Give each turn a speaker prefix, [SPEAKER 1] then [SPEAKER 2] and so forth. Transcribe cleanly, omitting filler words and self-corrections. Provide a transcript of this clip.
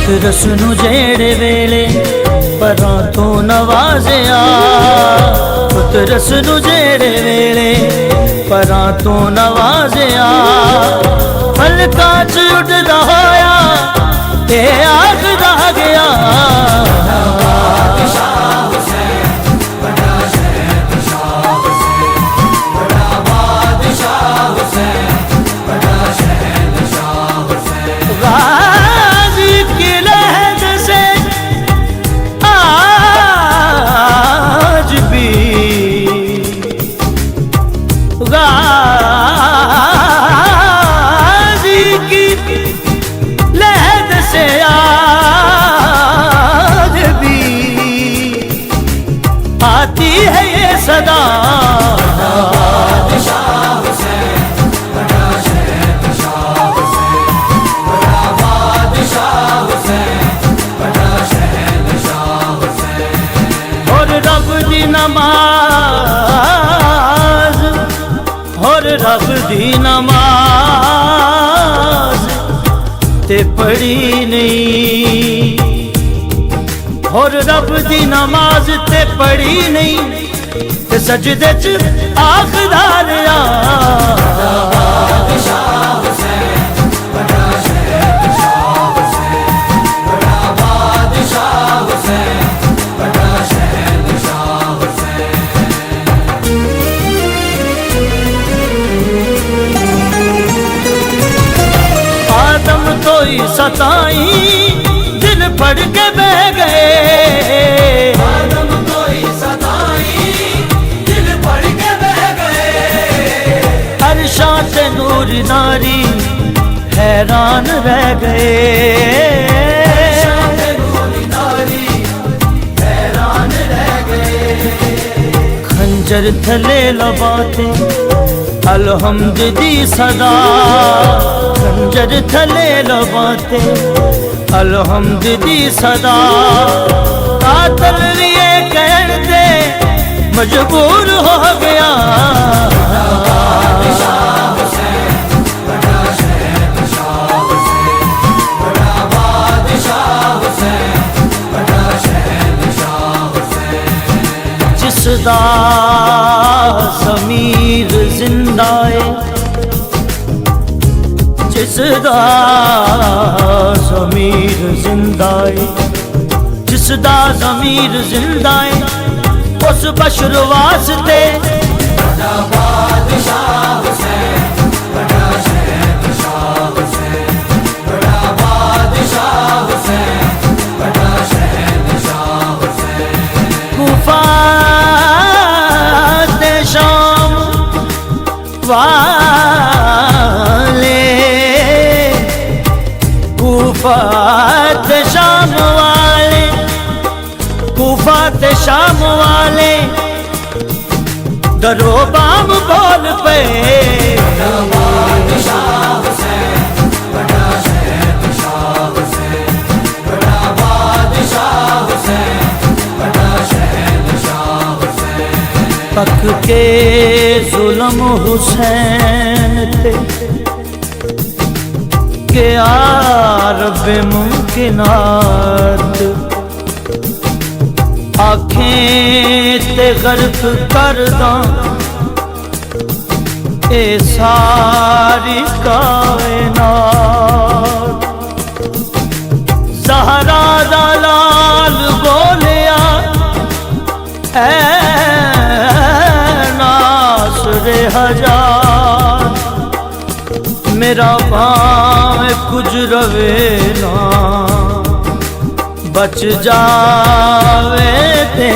[SPEAKER 1] पुत्रस नू जेड़े वेले परां तो नवाज़िया, पुत्रस नू जेड़े वेले परां तो नवाज़िया, पलकां च उड़दा होया ते आखदा गया गाज़ी की लहद से आज भी, गाज़ी की लहद से आज भी आती है ये सदा, नमाज और रब दी नमाज ते पढ़ी नहीं, और रब दी नमाज ते पढ़ी नहीं, ते सजदे च आखदा रहा सताई दिल पढ़ के बह गए, आदम कोई सताई दिल पढ़ के बह गए, अरशा से नूर नारी हैरान रह गए, अरशा से नूर नारी हैरान रह गए, खंजर थले लबाते अलहम्द दी सदा, खंजर थले लबाते अलहम्द दी सदा, कातल ये कहन दे मजबूर हो गया, जिसदा ज़मीर जिंदा है, जिसदा ज़मीर जिंदा है, जिसदा ज़मीर जिंदा है, उस बशर वास्ते बड़ा बादशाह हुसैन, बड़ा शहंशाह हुसैन, बड़ा बादशाह हुसैन, बड़ा शहंशाह हुसैन, कूफा दे शाम वाले, कूफात शाम वाले, कूफात शाम वाले दरो बाम बोल पे, बड़ा बादशाह हुसैन, बड़ा शहंशाह हुसैन, बड़ा बादशाह हुसैन, बड़ा शहंशाह हुसैन, तक के जुल्म हुसैन थे के रब्बे मुमकिनात, आँखें ते गर्क करदा ए सारी कायनात, ज़हरा दा लाल बोलिया ऐ नासरे हजार, मेरा भाव कुछ रवे ना बच जावे।